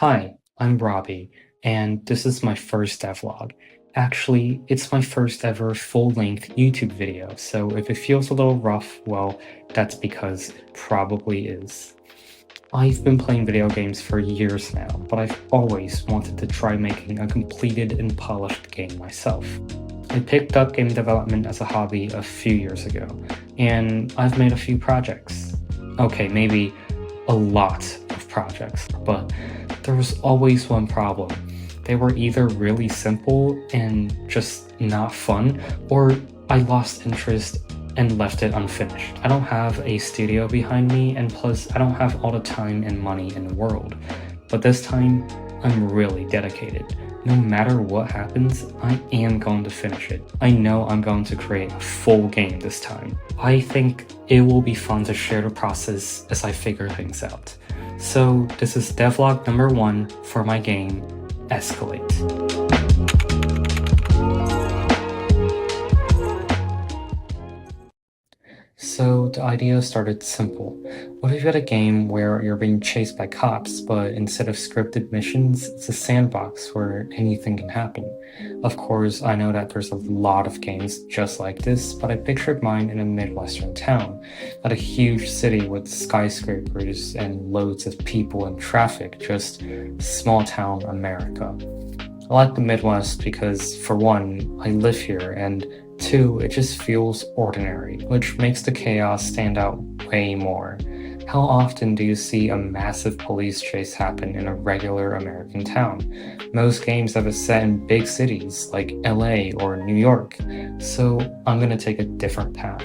Hi, I'm Robbie, and this is my first devlog. Actually, it's my first ever full-length YouTube video, so if it feels a little rough, well, that's because it probably is. I've been playing video games for years now, but I've always wanted to try making a completed and polished game myself. I picked up game development as a hobby a few years ago, and I've made a few projects. Okay, maybe a lot of projects, but there was always one problem. They were either really simple and just not fun, or I lost interest and left it unfinished. I don't have a studio behind me, and plus I don't have all the time and money in the world. But this time, I'm really dedicated. No matter what happens, I am going to finish it. I know I'm going to create a full game this time. I think it will be fun to share the process as I figure things out. So this is devlog number 1 for my game, Escalate. So the idea started simple. What if you had a game where you're being chased by cops, but instead of scripted missions, it's a sandbox where anything can happen? Of course, I know that there's a lot of games just like this, but I pictured mine in a Midwestern town, not a huge city with skyscrapers and loads of people and traffic, just small town America. I like the Midwest because, for one, I live here, and 2, it just feels ordinary, which makes the chaos stand out way more. How often do you see a massive police chase happen in a regular American town? Most games have it set in big cities like LA or New York, so I'm gonna take a different path.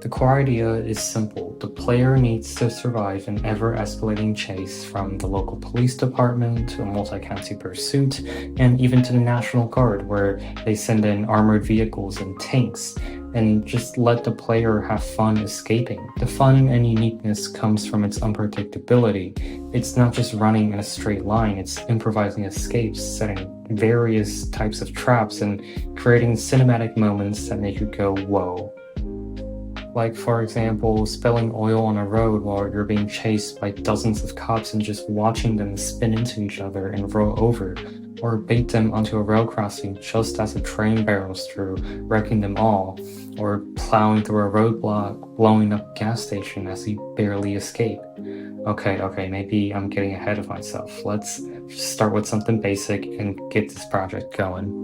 The core idea is simple. The player needs to survive an ever-escalating chase from the local police department to a multi-county pursuit, and even to the National Guard, where they send in armored vehicles and tanks, and just let the player have fun escaping. The fun and uniqueness comes from its unpredictability. It's not just running in a straight line, it's improvising escapes, setting various types of traps, and creating cinematic moments that make you go, whoa. Like, for example, spilling oil on a road while you're being chased by dozens of cops and just watching them spin into each other and roll over, or bait them onto a rail crossing just as a train barrels through, wrecking them all, or plowing through a roadblock, blowing up a gas station as you barely escape. Okay, maybe I'm getting ahead of myself. Let's just start with something basic and get this project going.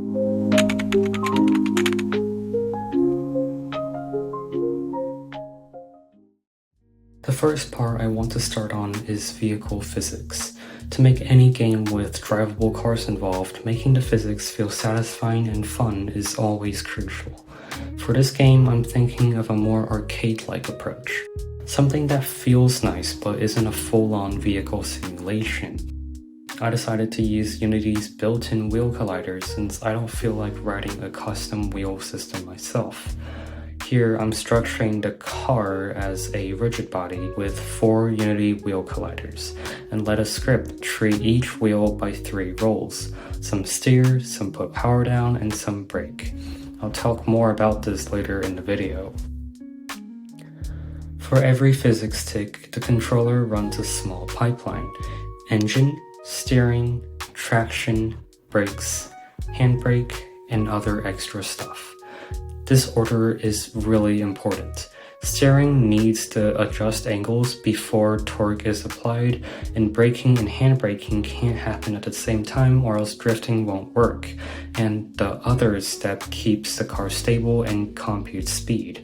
The first part I want to start on is vehicle physics. To make any game with drivable cars involved, making the physics feel satisfying and fun is always crucial. For this game, I'm thinking of a more arcade-like approach. Something that feels nice but isn't a full-on vehicle simulation. I decided to use Unity's built-in wheel collider since I don't feel like writing a custom wheel system myself. Here, I'm structuring the car as a rigid body with 4 Unity wheel colliders, and let a script treat each wheel by 3 roles. Some steer, some put power down, and some brake. I'll talk more about this later in the video. For every physics tick, the controller runs a small pipeline. Engine, steering, traction, brakes, handbrake, and other extra stuff. This order is really important. Steering needs to adjust angles before torque is applied, and braking and handbraking can't happen at the same time or else drifting won't work, and the other step keeps the car stable and computes speed.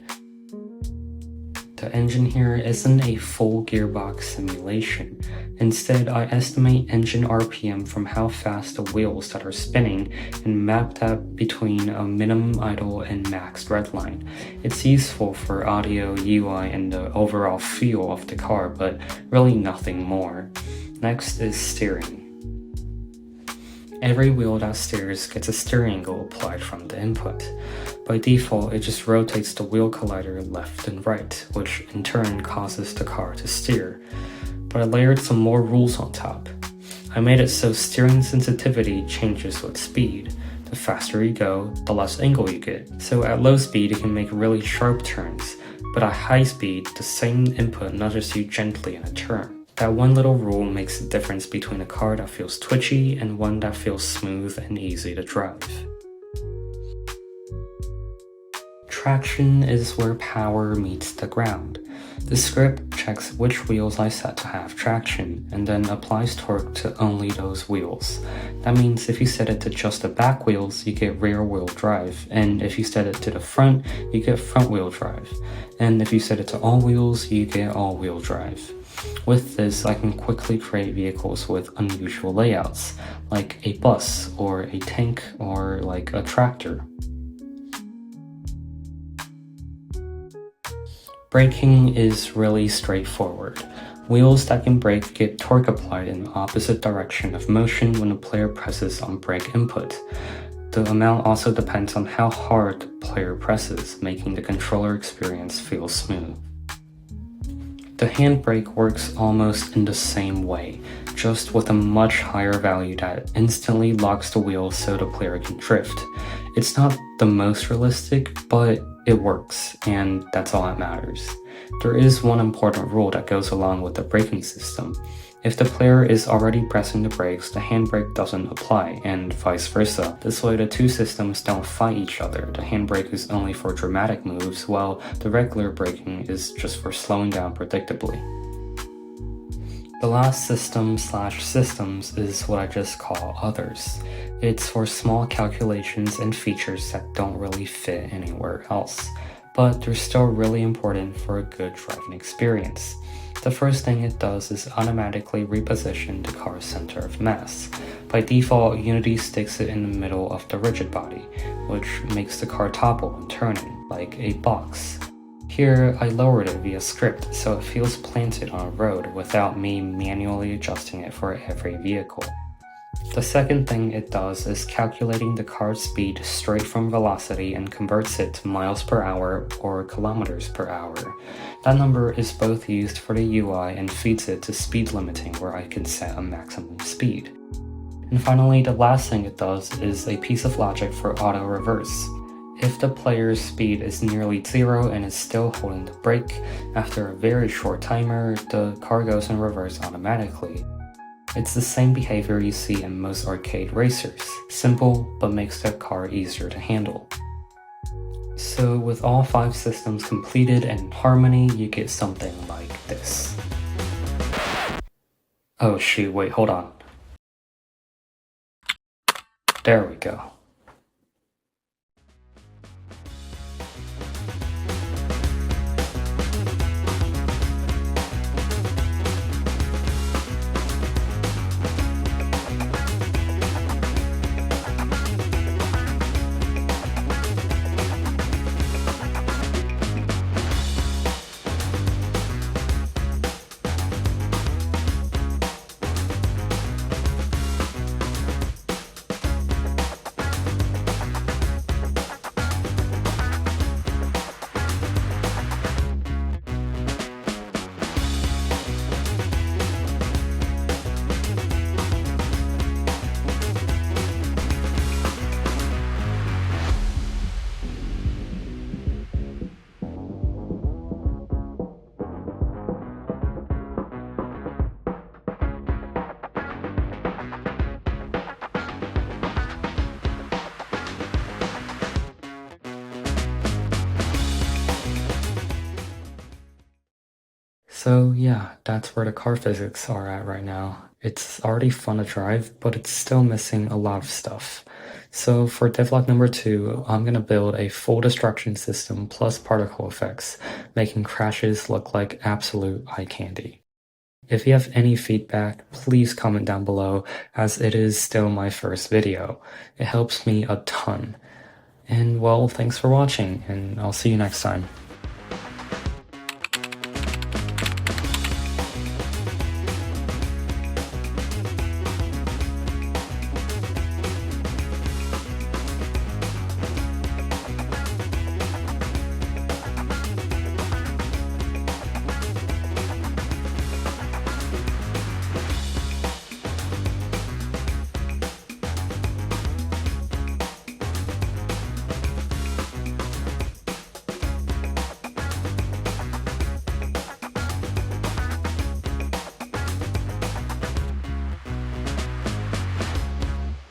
The engine here isn't a full gearbox simulation. Instead, I estimate engine RPM from how fast the wheels that are spinning and map that between a minimum idle and max redline. It's useful for audio, UI, and the overall feel of the car, but really nothing more. Next is steering. Every wheel that steers gets a steering angle applied from the input. By default, it just rotates the wheel collider left and right, which in turn causes the car to steer. But I layered some more rules on top. I made it so steering sensitivity changes with speed. The faster you go, the less angle you get. So at low speed, it can make really sharp turns, but at high speed, the same input nudges you gently in a turn. That one little rule makes the difference between a car that feels twitchy and one that feels smooth and easy to drive. Traction is where power meets the ground. The script checks which wheels I set to have traction, and then applies torque to only those wheels. That means if you set it to just the back wheels, you get rear wheel drive, and if you set it to the front, you get front wheel drive, and if you set it to all wheels, you get all wheel drive. With this, I can quickly create vehicles with unusual layouts, like a bus, or a tank, or like a tractor. Braking is really straightforward. Wheels that can brake get torque applied in the opposite direction of motion when the player presses on brake input. The amount also depends on how hard the player presses, making the controller experience feel smooth. The handbrake works almost in the same way, just with a much higher value that instantly locks the wheel so the player can drift. It's not the most realistic, but it works, and that's all that matters. There is one important rule that goes along with the braking system. If the player is already pressing the brakes, the handbrake doesn't apply, and vice versa. This way the two systems don't fight each other. The handbrake is only for dramatic moves, while the regular braking is just for slowing down predictably. The last system/systems is what I just call others. It's for small calculations and features that don't really fit anywhere else, but they're still really important for a good driving experience. The first thing it does is automatically reposition the car's center of mass. By default, Unity sticks it in the middle of the rigid body, which makes the car topple when turning, like a box. Here, I lowered it via script so it feels planted on a road without me manually adjusting it for every vehicle. The second thing it does is calculating the car's speed straight from velocity and converts it to miles per hour or kilometers per hour. That number is both used for the UI and feeds it to speed limiting where I can set a maximum speed. And finally, the last thing it does is a piece of logic for auto reverse. If the player's speed is nearly zero and is still holding the brake, after a very short timer, the car goes in reverse automatically. It's the same behavior you see in most arcade racers. Simple, but makes the car easier to handle. So with all 5 systems completed and in harmony, you get something like this. Oh shoot, wait, hold on. There we go. So yeah, that's where the car physics are at right now. It's already fun to drive, but it's still missing a lot of stuff. So for Devlog number 2, I'm gonna build a full destruction system plus particle effects, making crashes look like absolute eye candy. If you have any feedback, please comment down below, as it is still my first video. It helps me a ton. And well, thanks for watching, and I'll see you next time.